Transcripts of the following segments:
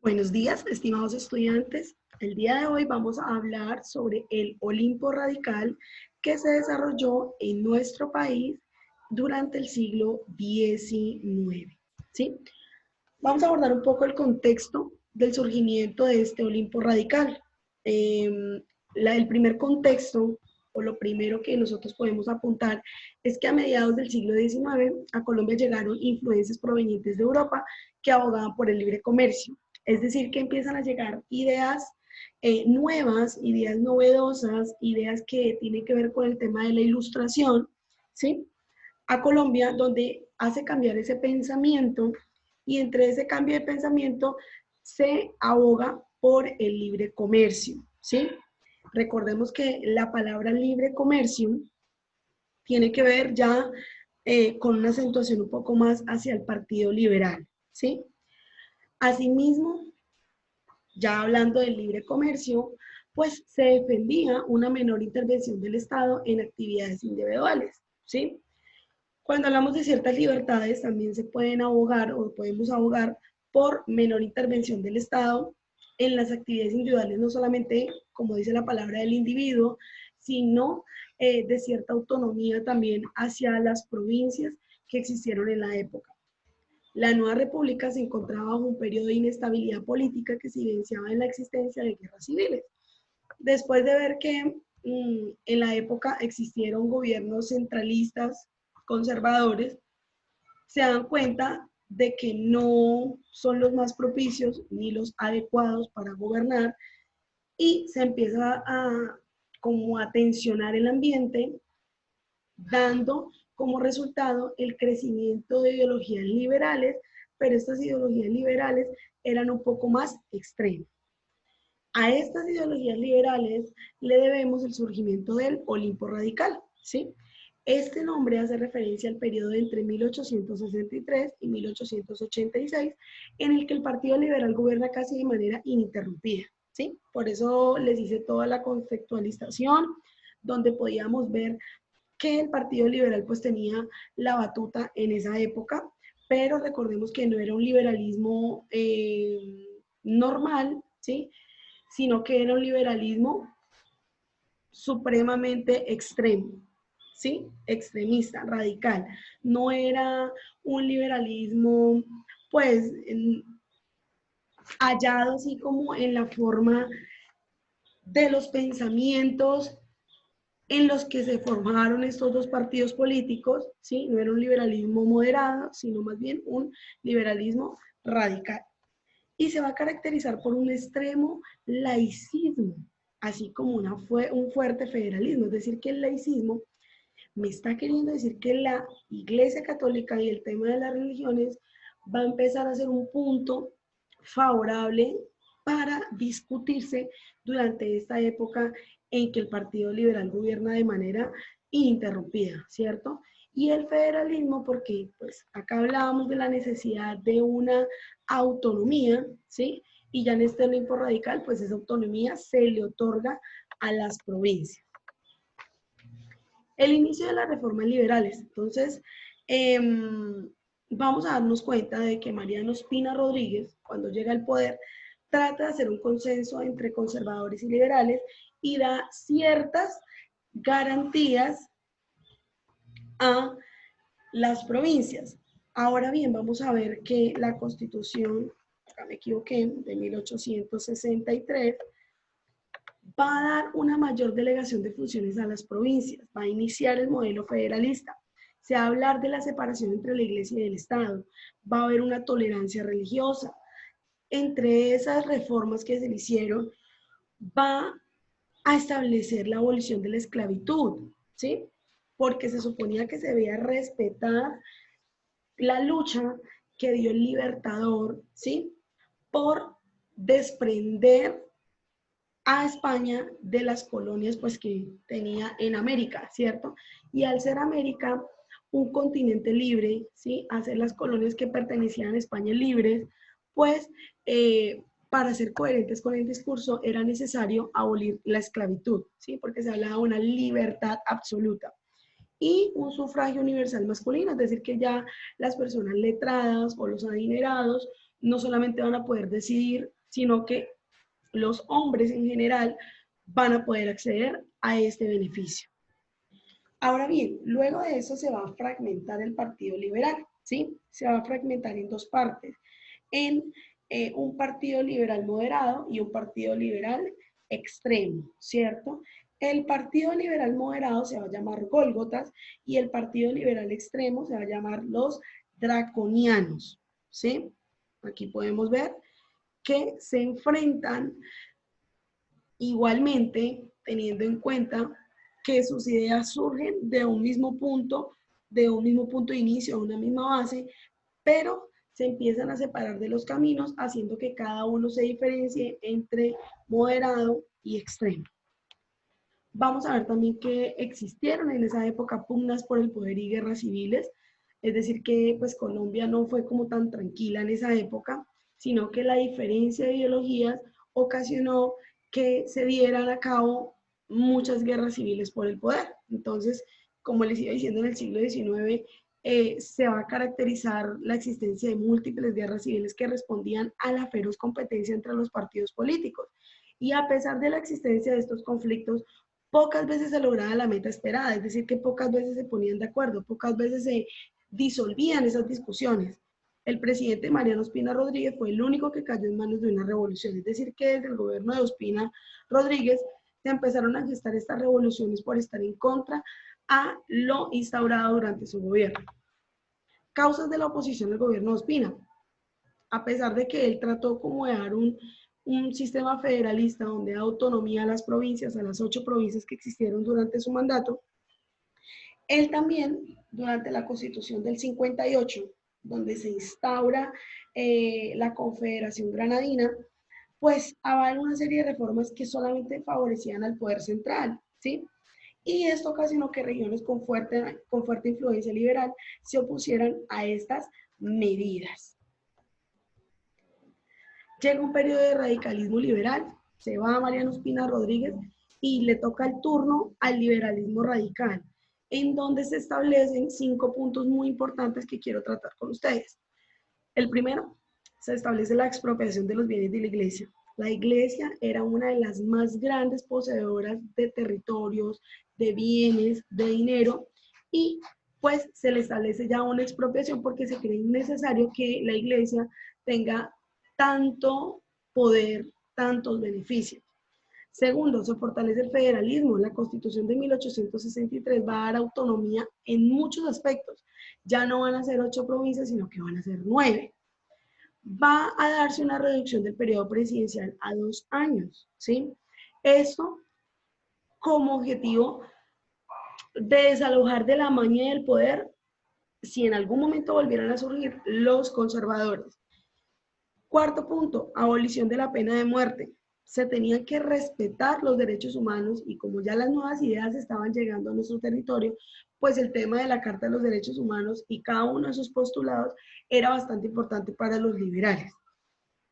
Buenos días, estimados estudiantes. El día de hoy vamos a hablar sobre el Olimpo Radical que se desarrolló en nuestro país durante el siglo XIX. ¿Sí? Vamos a abordar un poco el contexto del surgimiento de este Olimpo Radical. El primer contexto, o lo primero que nosotros podemos apuntar, es que a mediados del siglo XIX a Colombia llegaron influencias provenientes de Europa que abogaban por el libre comercio. Es decir, que empiezan a llegar ideas nuevas, ideas novedosas, ideas que tienen que ver con el tema de la ilustración, ¿sí? A Colombia, donde hace cambiar ese pensamiento y entre ese cambio de pensamiento se aboga por el libre comercio, ¿sí? Recordemos que la palabra libre comercio tiene que ver ya con una acentuación un poco más hacia el Partido Liberal, ¿sí? Asimismo, ya hablando del libre comercio, pues se defendía una menor intervención del Estado en actividades individuales, ¿sí? Cuando hablamos de ciertas libertades, también se pueden abogar o podemos abogar por menor intervención del Estado en las actividades individuales, no solamente, como dice la palabra, del individuo, sino de cierta autonomía también hacia las provincias que existieron en la época. La nueva república se encontraba bajo un periodo de inestabilidad política que se evidenciaba en la existencia de guerras civiles. Después de ver que en la época existieron gobiernos centralistas, conservadores, se dan cuenta de que no son los más propicios ni los adecuados para gobernar y se empieza a como a tensionar el ambiente, dando como resultado el crecimiento de ideologías liberales, pero estas ideologías liberales eran un poco más extremas. A estas ideologías liberales le debemos el surgimiento del Olimpo Radical, ¿sí? Este nombre hace referencia al periodo entre 1863 y 1886, en el que el Partido Liberal gobierna casi de manera ininterrumpida, ¿sí? Por eso les hice toda la conceptualización, donde podíamos ver que el Partido Liberal pues tenía la batuta en esa época, pero recordemos que no era un liberalismo normal, ¿sí? Sino que era un liberalismo supremamente extremo, ¿sí? Extremista, radical. No era un liberalismo, pues, hallado así como en la forma de los pensamientos en los que se formaron estos dos partidos políticos, ¿sí? No era un liberalismo moderado, sino más bien un liberalismo radical. Y se va a caracterizar por un extremo laicismo, así como un fuerte federalismo. Es decir, que el laicismo me está queriendo decir que la Iglesia Católica y el tema de las religiones va a empezar a ser un punto favorable para discutirse durante esta época en que el Partido Liberal gobierna de manera ininterrumpida, ¿cierto? Y el federalismo, porque pues acá hablábamos de la necesidad de una autonomía, ¿sí? Y ya en este Olimpo Radical, pues esa autonomía se le otorga a las provincias. El inicio de las reformas liberales. Entonces, eh, vamos a darnos cuenta de que Mariano Espina Rodríguez, cuando llega al poder, trata de hacer un consenso entre conservadores y liberales y da ciertas garantías a las provincias. Ahora bien, vamos a ver que la Constitución, acá me equivoqué, de 1863, va a dar una mayor delegación de funciones a las provincias, va a iniciar el modelo federalista, se va a hablar de la separación entre la iglesia y el Estado, va a haber una tolerancia religiosa. Entre esas reformas que se le hicieron, va a establecer la abolición de la esclavitud, ¿sí? Porque se suponía que se debía respetar la lucha que dio el libertador, ¿sí? Por desprender a España de las colonias pues que tenía en América, ¿cierto? Y al ser América un continente libre, ¿sí? Hacer las colonias que pertenecían a España libres, pues para ser coherentes con el discurso era necesario abolir la esclavitud, ¿sí? Porque se hablaba de una libertad absoluta. Y un sufragio universal masculino, es decir, que ya las personas letradas o los adinerados no solamente van a poder decidir, sino que los hombres en general van a poder acceder a este beneficio. Ahora bien, luego de eso se va a fragmentar el Partido Liberal, ¿sí? Se va a fragmentar en dos partes, en un partido liberal moderado y un partido liberal extremo, ¿cierto? El partido liberal moderado se va a llamar Gólgotas y el partido liberal extremo se va a llamar los draconianos, ¿sí? Aquí podemos ver que se enfrentan igualmente teniendo en cuenta que sus ideas surgen de un mismo punto de inicio, de una misma base, pero se empiezan a separar de los caminos, haciendo que cada uno se diferencie entre moderado y extremo. Vamos a ver también que existieron en esa época pugnas por el poder y guerras civiles, es decir, que pues Colombia no fue como tan tranquila en esa época, sino que la diferencia de ideologías ocasionó que se dieran a cabo muchas guerras civiles por el poder. Entonces, como les iba diciendo, en el siglo XIX se va a caracterizar la existencia de múltiples guerras civiles que respondían a la feroz competencia entre los partidos políticos. Y a pesar de la existencia de estos conflictos, pocas veces se lograba la meta esperada, es decir, que pocas veces se ponían de acuerdo, pocas veces se disolvían esas discusiones. El presidente Mariano Ospina Rodríguez fue el único que cayó en manos de una revolución, es decir, que desde el gobierno de Ospina Rodríguez se empezaron a gestar estas revoluciones por estar en contra a lo instaurado durante su gobierno. Causas de la oposición al gobierno de Ospina. A pesar de que él trató como de dar un sistema federalista donde da autonomía a las provincias, a las 8 provincias que existieron durante su mandato, él también, durante la Constitución del 58, donde se instaura la Confederación Granadina, pues avala una serie de reformas que solamente favorecían al poder central, ¿sí? Y esto ocasionó que regiones con fuerte influencia liberal se opusieran a estas medidas. Llega un periodo de radicalismo liberal, se va a Mariano Ospina Rodríguez y le toca el turno al liberalismo radical, en donde se establecen 5 puntos muy importantes que quiero tratar con ustedes. El primero, se establece la expropiación de los bienes de la iglesia. La iglesia era una de las más grandes poseedoras de territorios, de bienes, de dinero, y pues se le establece ya una expropiación porque se cree necesario que la iglesia tenga tanto poder, tantos beneficios. Segundo, se fortalece el federalismo. La Constitución de 1863 va a dar autonomía en muchos aspectos. Ya no van a ser 8 provincias, sino que van a ser 9. Va a darse una reducción del periodo presidencial a 2 años, ¿sí? Esto como objetivo de desalojar de la maña y del poder si en algún momento volvieran a surgir los conservadores. Cuarto punto, abolición de la pena de muerte. Se tenían que respetar los derechos humanos y como ya las nuevas ideas estaban llegando a nuestro territorio, pues el tema de la Carta de los Derechos Humanos y cada uno de sus postulados era bastante importante para los liberales.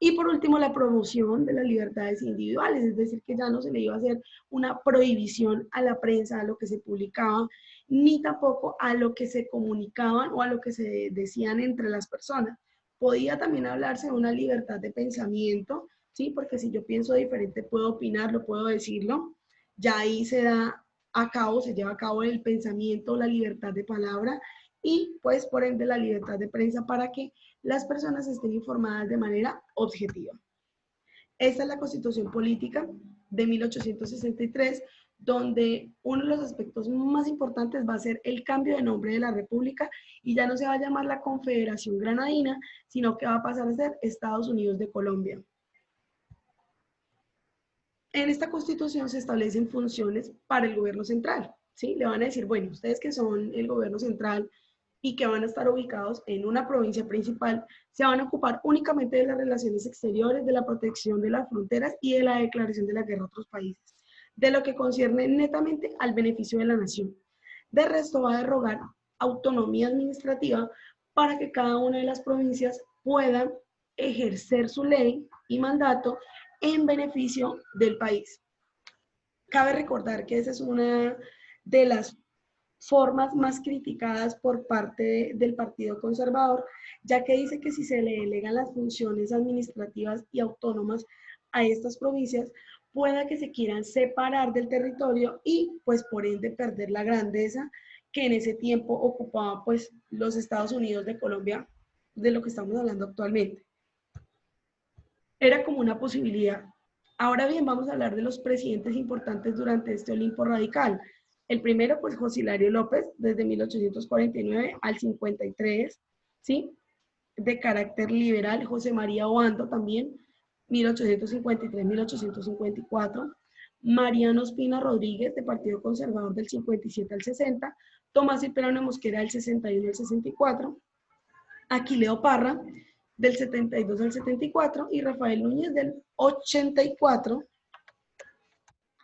Y por último, la promoción de las libertades individuales, es decir, que ya no se le iba a hacer una prohibición a la prensa, a lo que se publicaba, ni tampoco a lo que se comunicaban o a lo que se decían entre las personas. Podía también hablarse de una libertad de pensamiento, ¿sí? Porque si yo pienso diferente, puedo opinarlo, puedo decirlo. Ya ahí se da a cabo, se lleva a cabo el pensamiento, la libertad de palabra y pues por ende la libertad de prensa para que las personas estén informadas de manera objetiva. Esta es la Constitución Política de 1863, donde uno de los aspectos más importantes va a ser el cambio de nombre de la República y ya no se va a llamar la Confederación Granadina, sino que va a pasar a ser Estados Unidos de Colombia. En esta Constitución se establecen funciones para el gobierno central, ¿sí? Le van a decir, bueno, ustedes que son el gobierno central y que van a estar ubicados en una provincia principal, se van a ocupar únicamente de las relaciones exteriores, de la protección de las fronteras y de la declaración de la guerra a otros países, de lo que concierne netamente al beneficio de la nación. De resto va a derogar autonomía administrativa para que cada una de las provincias pueda ejercer su ley y mandato en beneficio del país. Cabe recordar que esa es una de las formas más criticadas por parte del Partido Conservador, ya que dice que si se le delegan las funciones administrativas y autónomas a estas provincias, pueda que se quieran separar del territorio y pues por ende perder la grandeza que en ese tiempo ocupaba pues los Estados Unidos de Colombia, de lo que estamos hablando actualmente. Era como una posibilidad. Ahora bien, vamos a hablar de los presidentes importantes durante este Olimpo radical. El primero, pues José Hilario López, desde 1849 al 53, ¿sí? De carácter liberal. José María Obando también, 1853-1854. Mariano Espina Rodríguez, de Partido Conservador, del 57 al 60. Tomás Cipriano Mosquera, del 61 al 64. Aquileo Parra, del 72 al 74, y Rafael Núñez, del 84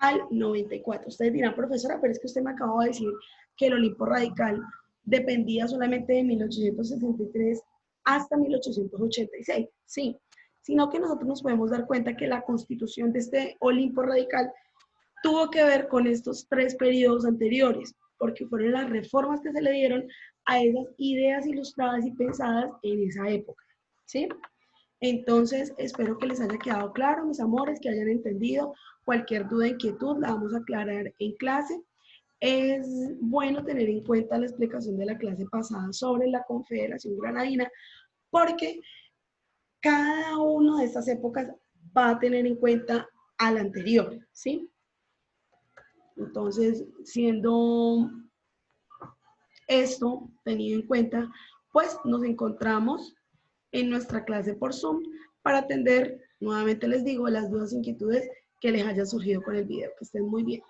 al 94. Ustedes dirán, profesora, pero es que usted me acabó de decir que el Olimpo Radical dependía solamente de 1863 hasta 1886. Sí, sino que nosotros nos podemos dar cuenta que la constitución de este Olimpo Radical tuvo que ver con estos tres periodos anteriores, porque fueron las reformas que se le dieron a esas ideas ilustradas y pensadas en esa época, ¿sí? Entonces, espero que les haya quedado claro, mis amores, que hayan entendido. Cualquier duda, inquietud, la vamos a aclarar en clase. Es bueno tener en cuenta la explicación de la clase pasada sobre la Confederación Granadina, porque cada una de estas épocas va a tener en cuenta a la anterior, ¿sí? Entonces, siendo esto tenido en cuenta, pues nos encontramos en nuestra clase por Zoom para atender, nuevamente les digo, las dudas e inquietudes que les haya surgido con el video. Que estén muy bien.